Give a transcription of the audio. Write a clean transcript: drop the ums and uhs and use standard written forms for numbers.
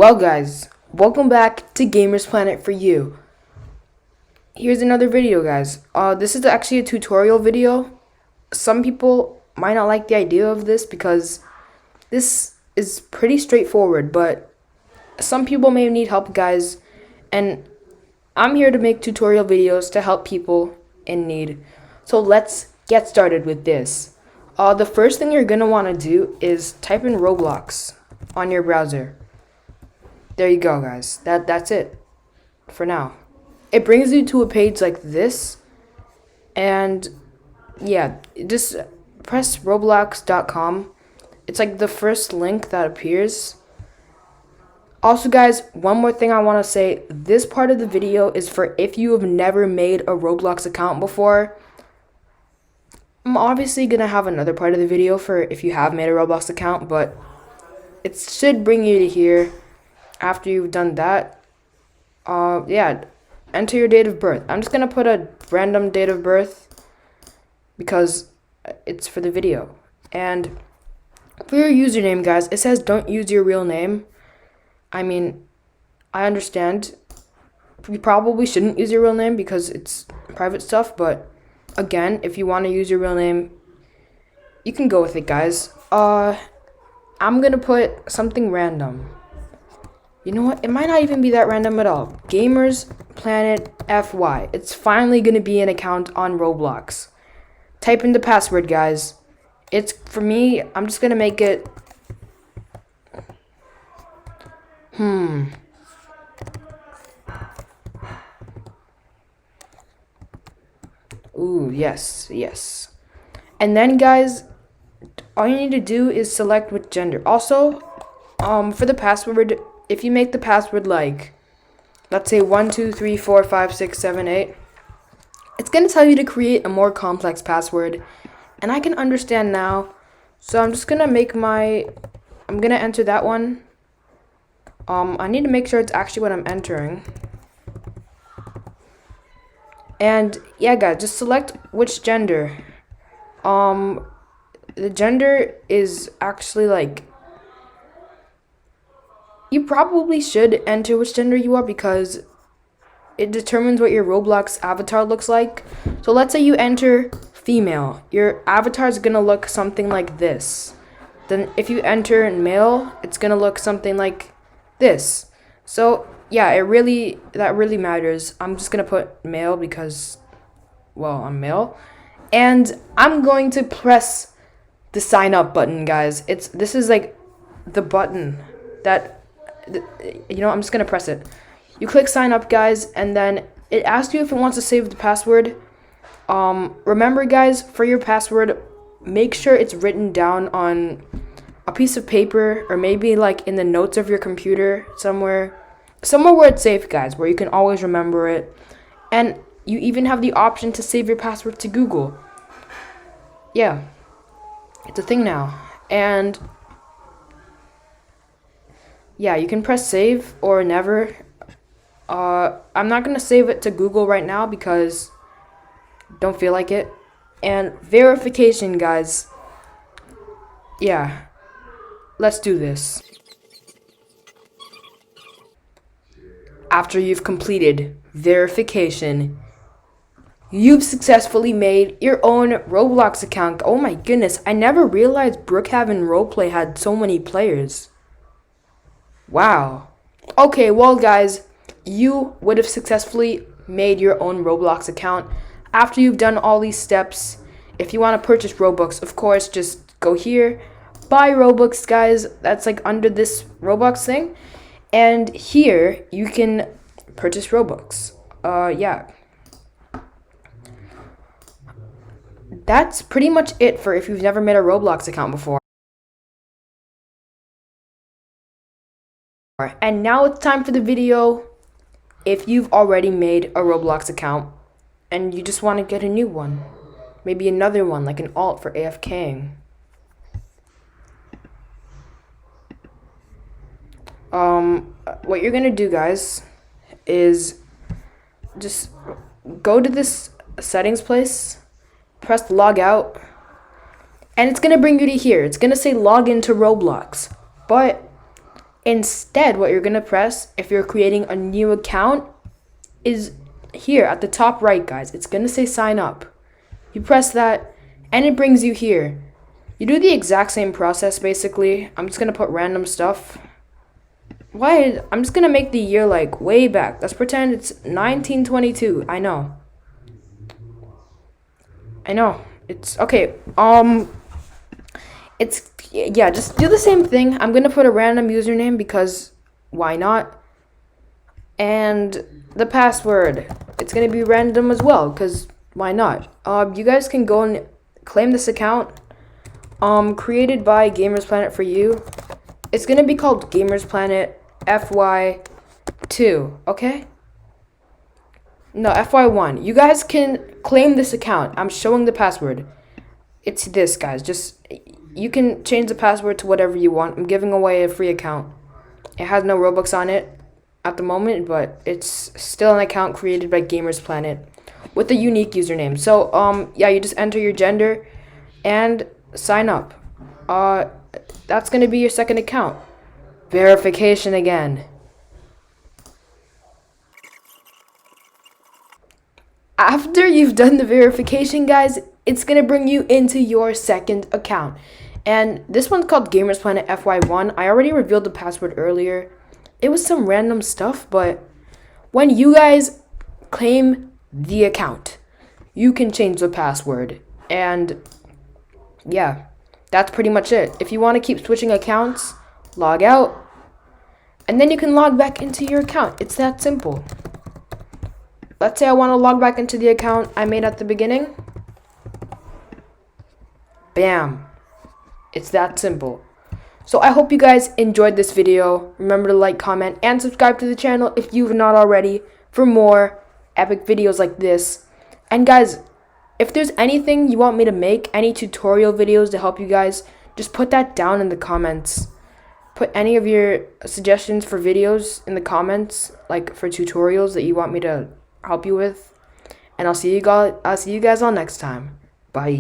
Well guys, welcome back to Gamers Planet for you. Here's another video guys. This is actually a tutorial video. Some people might not like the idea of this because this is pretty straightforward, but some people may need help guys, and I'm here to make tutorial videos to help people in need. So let's get started with this. The first thing you're gonna want to do is type in Roblox on your browser. There you go guys, that's it for now. It brings you to a page like this, and yeah, just press roblox.com. It's like the first link that appears. Also guys, one more thing I want to say, this part of the video is for if you have never made a Roblox account before. I'm obviously gonna have another part of the video for if you have made a Roblox account, but it should bring you to here. After you've done that, yeah, enter your date of birth. I'm just gonna put a random date of birth because it's for the video. And for your username, guys, it says don't use your real name. I mean, I understand. You probably shouldn't use your real name because it's private stuff, but again, if you want to use your real name, you can go with it, guys. I'm gonna put something random. You know what? It might not even be that random at all. Gamers Planet FY. It's finally going to be an account on Roblox. Type in the password, guys. It's for me. I'm just going to make it. Ooh, yes. And then, guys, all you need to do is select which gender. Also, for the password, if you make the password like, let's say 1, 2, 3, 4, 5, 6, 7, 8, it's going to tell you to create a more complex password. And I can understand now. So I'm just going to I'm going to enter that one. I need to make sure it's actually what I'm entering. And yeah, guys, just select which gender. The gender is actually like, you probably should enter which gender you are because it determines what your Roblox avatar looks like. So let's say you enter female. Your avatar is going to look something like this. Then if you enter male, it's going to look something like this. So yeah, that really matters. I'm just going to put male because, well, I'm male. And I'm going to press the sign up button, guys. This is like the button that, you know, I'm just gonna press it. You click sign up, guys, and then it asks you if it wants to save the password. Remember, guys, for your password, make sure it's written down on a piece of paper or maybe like in the notes of your computer somewhere where it's safe, guys, where you can always remember it. And you even have the option to save your password to Google. Yeah, it's a thing now. And yeah, you can press save or never. I'm not going to save it to Google right now because I don't feel like it. And verification, guys. Yeah, let's do this. After you've completed verification, you've successfully made your own Roblox account. Oh my goodness, I never realized Brookhaven Roleplay had so many players. Wow. Okay, well guys, you would have successfully made your own Roblox account after you've done all these steps. If you want to purchase Robux, of course, just go here, buy Robux, guys. That's like under this Robux thing. And here you can purchase Robux. Yeah. That's pretty much it for if you've never made a Roblox account before. And now it's time for the video. If you've already made a Roblox account and you just want to get a new one, maybe another one like an alt for AFKing. What you're gonna do, guys, is just go to this settings place, press log out, and it's gonna bring you to here. It's gonna say log into Roblox, but Instead, what you're going to press if you're creating a new account is here at the top right, guys. It's going to say sign up. You press that and it brings you here. You do the exact same process basically. I'm just going to put random stuff. I'm just going to make the year like way back. Let's pretend it's 1922. I know. It's okay. Yeah, just do the same thing. I'm gonna put a random username because why not? And the password, it's gonna be random as well because why not? You guys can go and claim this account. Created by Gamers Planet for you. It's gonna be called Gamers Planet FY2. Okay? No, FY1. You guys can claim this account. I'm showing the password. It's this, guys. You can change the password to whatever you want. I'm giving away a free account. It has no Robux on it at the moment, but it's still an account created by Gamers Planet with a unique username. So, yeah, you just enter your gender and sign up. That's going to be your second account. Verification again. After you've done the verification, guys, it's going to bring you into your second account. And this one's called Gamers Planet FY1. I already revealed the password earlier. It was some random stuff, but when you guys claim the account, you can change the password. And yeah, that's pretty much it. If you want to keep switching accounts, log out. And then you can log back into your account. It's that simple. Let's say I want to log back into the account I made at the beginning. Bam. It's that simple. So I hope you guys enjoyed this video. Remember to like, comment, and subscribe to the channel if you've not already for more epic videos like this. And guys, if there's anything you want me to make, any tutorial videos to help you guys, just put that down in the comments. Put any of your suggestions for videos in the comments, like for tutorials that you want me to help you with. And I'll see you guys all next time. Bye.